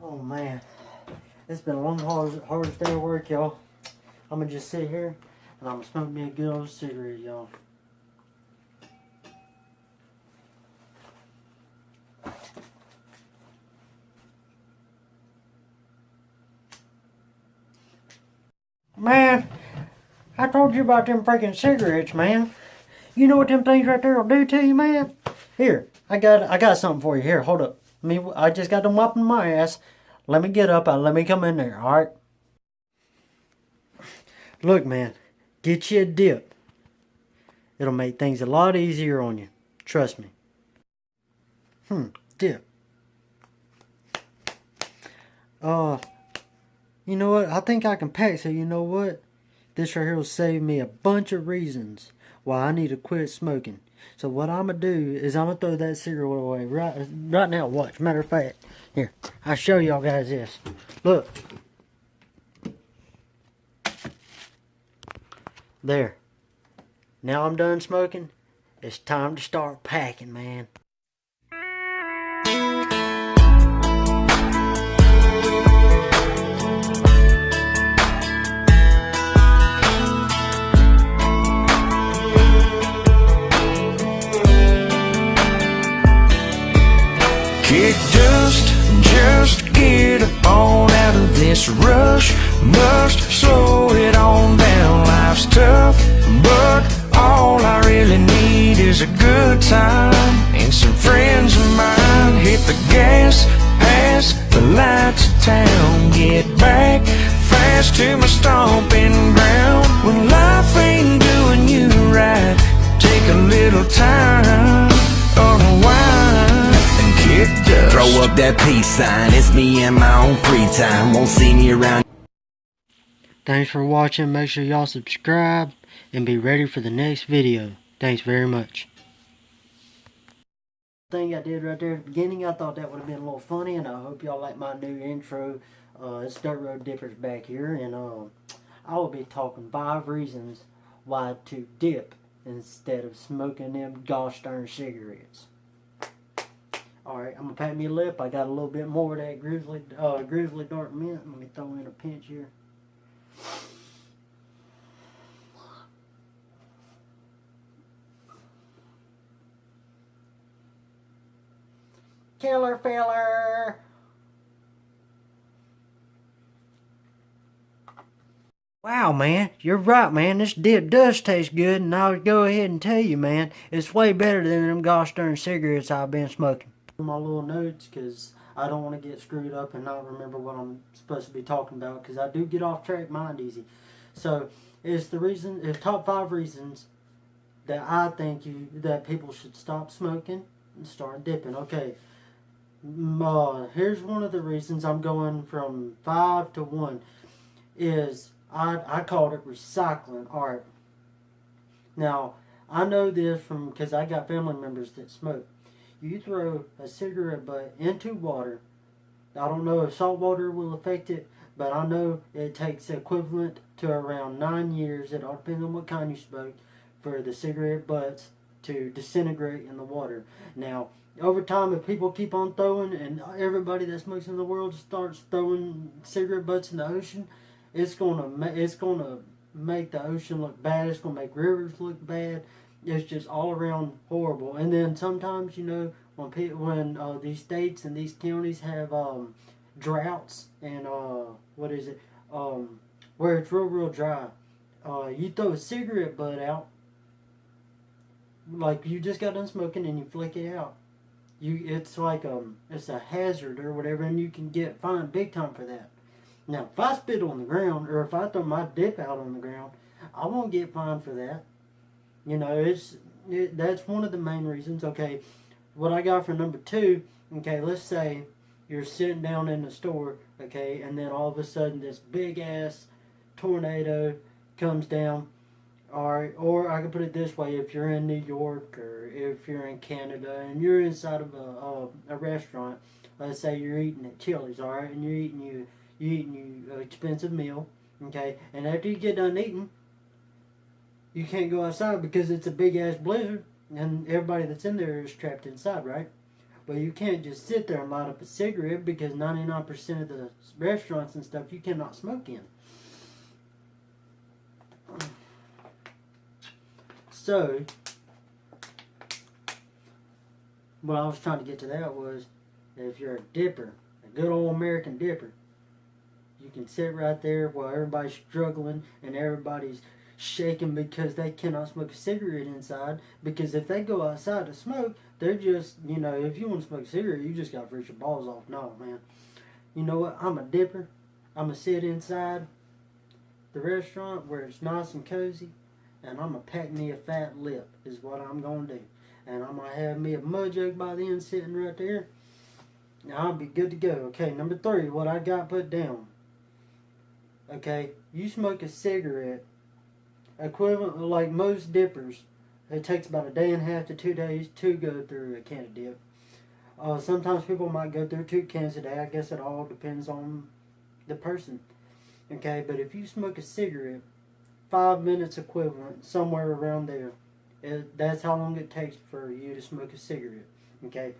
Oh man, it's been a long, hardest day of work, y'all. I'm gonna just sit here and I'm gonna smoke me a good old cigarette, y'all. Man, I told you about them freaking cigarettes, man. You know what them things right there will do to you, man? Here, I got something for you. Here, hold up. I just got them wiping my ass. Let me get up. Let me come in there, alright? Look, man, get you a dip. It'll make things a lot easier on you. Trust me. Dip. You know what? I think I can pack, so you know what? This right here will save me a bunch of reasons why I need to quit smoking. So what I'm going to do is I'm going to throw that cigarette away right now. Watch. Matter of fact, here, I'll show y'all guys this. Look. There. Now I'm done smoking. It's time to start packing, man. Kick dust, just get up on out of this rush. Must slow it on down, life's tough, but all I really need is a good time and some friends of mine. Hit the gas, pass the lights of town, get back fast to my stomping ground. When life ain't doing you right, take a little time, unwind. Throw up that peace sign, it's me and my own free time. Won't see me around. Thanks for watching. Make sure y'all subscribe and be ready for the next video. Thanks very much. Thing I did right there at the beginning, I thought that would have been a little funny, and I hope y'all like my new intro. It's Dirt Road Dippers back here, and I will be talking 5 reasons why to dip instead of smoking them gosh darn cigarettes. Alright, I'm going to pack me a lip. I got a little bit more of that grizzly dark mint. Let me throw in a pinch here. Killer filler! Wow, man, you're right, man. This dip does taste good, and I'll go ahead and tell you, man, it's way better than them gosh darn cigarettes I've been smoking. My little notes, because I don't want to get screwed up and not remember what I'm supposed to be talking about, because I do get off track mind easy. So it's the top 5 reasons that I think that people should stop smoking and start dipping. Okay, here's one of the reasons. I'm going from 5 to 1. Is I called it recycling art. Now I know this because I got family members that smoke. You throw a cigarette butt into water. I don't know if salt water will affect it, but I know it takes equivalent to around 9 years, it all depends on what kind you smoke, for the cigarette butts to disintegrate in the water. Now, over time, if people keep on throwing, and everybody that smokes in the world starts throwing cigarette butts in the ocean, it's gonna make the ocean look bad. It's gonna make rivers look bad. It's just all around horrible. And then sometimes, you know, when these states and these counties have droughts and where it's real dry, you throw a cigarette butt out, like you just got done smoking, and you flick it out. It's like it's a hazard or whatever, and you can get fined big time for that. Now, if I spit on the ground, or if I throw my dip out on the ground, I won't get fined for that. You know, that's one of the main reasons. Okay, what I got for number 2, okay, let's say you're sitting down in the store, okay, and then all of a sudden this big-ass tornado comes down. Or I can put it this way, if you're in New York or if you're in Canada and you're inside of a restaurant, let's say you're eating at Chili's, alright, and you're eating your expensive meal, okay, and after you get done eating, you can't go outside because it's a big ass blizzard and everybody that's in there is trapped inside, right? But you can't just sit there and light up a cigarette because 99% of the restaurants and stuff you cannot smoke in. So, what I was trying to get to that was, if you're a dipper, a good old American dipper, you can sit right there while everybody's struggling and everybody's shaking because they cannot smoke a cigarette inside. Because if they go outside to smoke, they're just, you know, if you want to smoke a cigarette, you just got to freeze your balls off. No, man. You know what? I'm a dipper. I'm going to sit inside the restaurant where it's nice and cozy, and I'm going to pack me a fat lip is what I'm going to do. And I'm going to have me a MudJug by then sitting right there. Now I'll be good to go. Okay, number 3, what I got put down. Okay, you smoke a cigarette, equivalent like most dippers, it takes about a day and a half to 2 days to go through a can of dip. Sometimes people might go through 2 cans a day. I guess it all depends on the person. Okay, but if you smoke a cigarette, 5 minutes equivalent, somewhere around there. That's how long it takes for you to smoke a cigarette. Okay,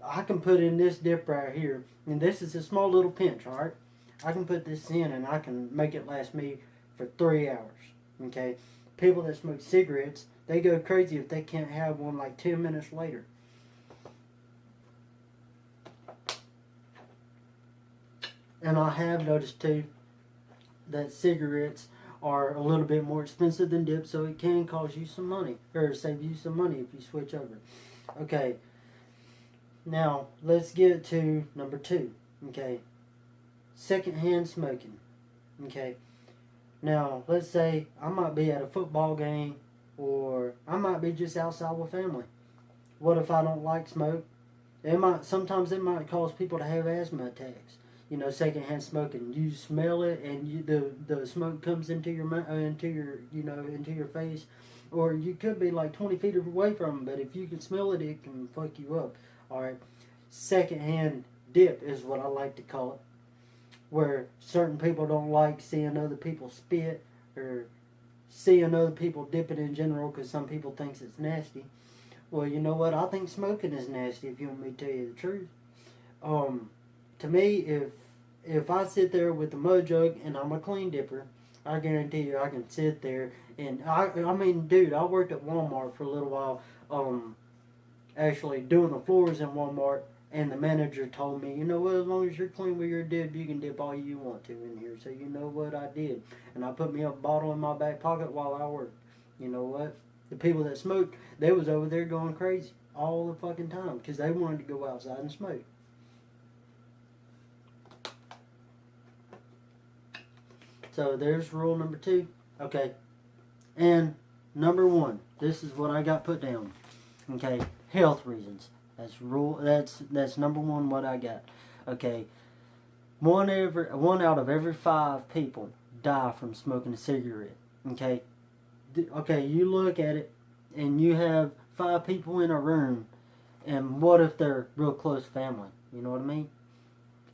I can put in this dip right here, and this is a small little pinch, alright? I can put this in and I can make it last me for 3 hours. Okay, people that smoke cigarettes, they go crazy if they can't have one like 10 minutes later. And I have noticed too that cigarettes are a little bit more expensive than dip, so it can cost you some money, or save you some money if you switch over. Okay, now let's get to number 2. Okay, secondhand smoking. Okay, now let's say I might be at a football game, or I might be just outside with family. What if I don't like smoke? Sometimes it might cause people to have asthma attacks. You know, secondhand smoking. You smell it, and the smoke comes into your into your face, or you could be like 20 feet away from it. But if you can smell it, it can fuck you up. All right, secondhand dip is what I like to call it, where certain people don't like seeing other people spit or seeing other people dip it in general because some people thinks it's nasty. Well, you know what? I think smoking is nasty, if you want me to tell you the truth. To me, if I sit there with the MudJug and I'm a clean dipper, I guarantee you I can sit there and I mean, dude, I worked at Walmart for a little while, actually doing the floors in Walmart, and the manager told me, you know what, as long as you're clean with your dip, you can dip all you want to in here. So you know what I did, and I put me a bottle in my back pocket while I worked. You know what? The people that smoked, they was over there going crazy all the fucking time because they wanted to go outside and smoke. So there's rule number 2. Okay. And number 1, this is what I got put down. Okay, health reasons. That's rule. That's number 1 what I got. Okay. One out of every 5 people die from smoking a cigarette. Okay. Okay, you look at it and you have 5 people in a room, and what if they're real close family? You know what I mean?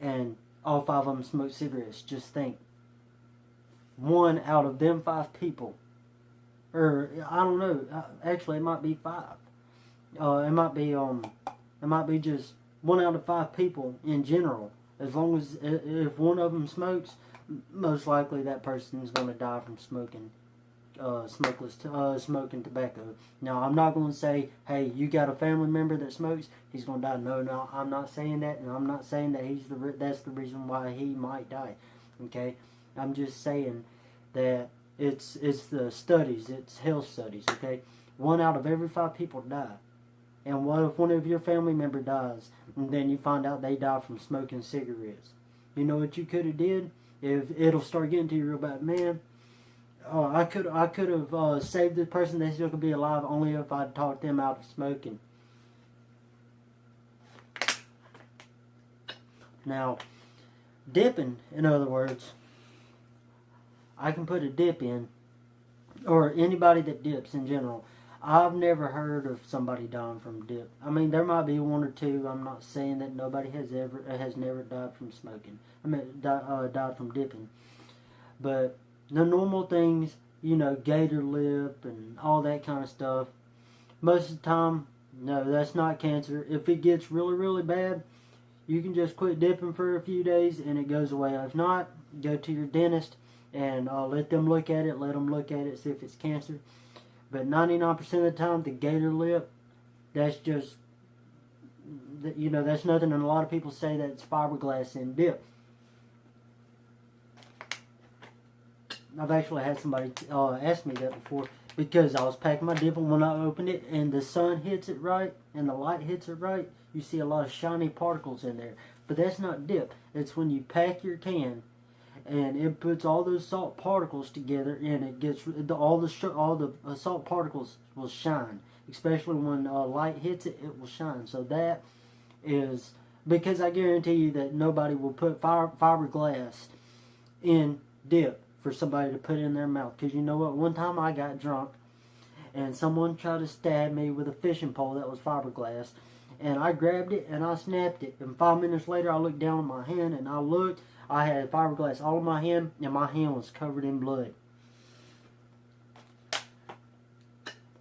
And all 5 of them smoke cigarettes. Just think. 1 out of them 5 people, or I don't know. Actually, it might be 5. It might be just 1 out of 5 people in general. As long as if one of them smokes, most likely that person is going to die from smoking smoking tobacco. Now, I'm not going to say, hey, you got a family member that smokes, he's going to die. No, I'm not saying that, and I'm not saying that that's the reason why he might die. Okay, I'm just saying that it's the studies, it's health studies. Okay, 1 out of every 5 people die. And what if one of your family member dies, and then you find out they died from smoking cigarettes? You know what you could have did? If it'll start getting to you real bad, man. I could have saved the person. They still could be alive only if I'd talked them out of smoking. Now, dipping, in other words, I can put a dip in, or anybody that dips in general. I've never heard of somebody dying from dip. I mean, there might be 1 or 2. I'm not saying that nobody has never died from smoking. I mean, died from dipping. But the normal things, you know, gator lip and all that kind of stuff, most of the time No, that's not cancer. If it gets really, really bad, you can just quit dipping for a few days and it goes away. If not, go to your dentist and let them look at it. Let them look at it, see if it's cancer. But 99% of the time, the gator lip, that's just, you know, that's nothing. And a lot of people say that it's fiberglass in dip. I've actually had somebody ask me that before, because I was packing my dip, and when I opened it and the sun hits it right and the light hits it right, you see a lot of shiny particles in there. But that's not dip. It's when you pack your can and it puts all those salt particles together, and it gets all the salt particles will shine. Especially when light hits it, it will shine. So that is because I guarantee you that nobody will put fiberglass in dip for somebody to put in their mouth. Because you know what? One time I got drunk and someone tried to stab me with a fishing pole that was fiberglass, and I grabbed it and I snapped it. And 5 minutes later, I looked down at my hand and I looked. I had fiberglass all in my hand, and my hand was covered in blood.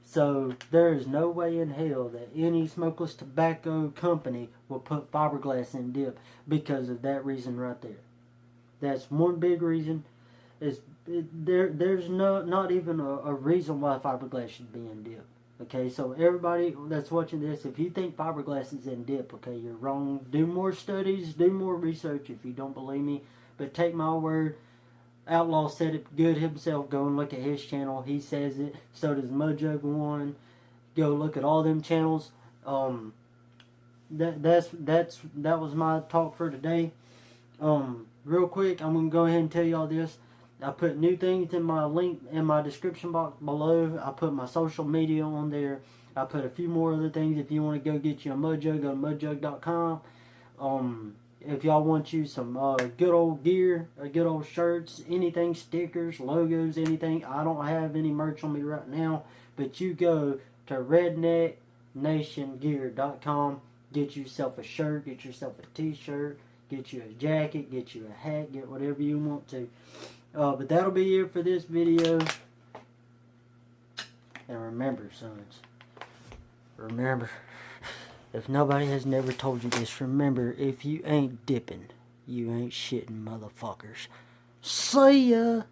So there is no way in hell that any smokeless tobacco company will put fiberglass in dip because of that reason right there. That's one big reason. There's not even a reason why fiberglass should be in dip. Okay, so everybody that's watching this, if you think fiberglass is in dip, okay, you're wrong. Do more studies, do more research if you don't believe me. But take my word, Outlaw said it good himself. Go and look at his channel. He says it. So does MudJug 1. Go look at all them channels. That was my talk for today. Real quick, I'm gonna go ahead and tell y'all this. I put new things in my link in my description box below. I put my social media on there. I put a few more other things. If you want to go get you a MudJug, go to MudJug.com. If y'all want you some good old gear, good old shirts, anything, stickers, logos, anything. I don't have any merch on me right now, but you go to rednecknationgear.com. Get yourself a shirt, get yourself a t-shirt, get you a jacket, get you a hat, get whatever you want to. But that'll be it for this video. And remember, sons, remember, if nobody has never told you this, remember, if you ain't dipping, you ain't shitting, motherfuckers. See ya!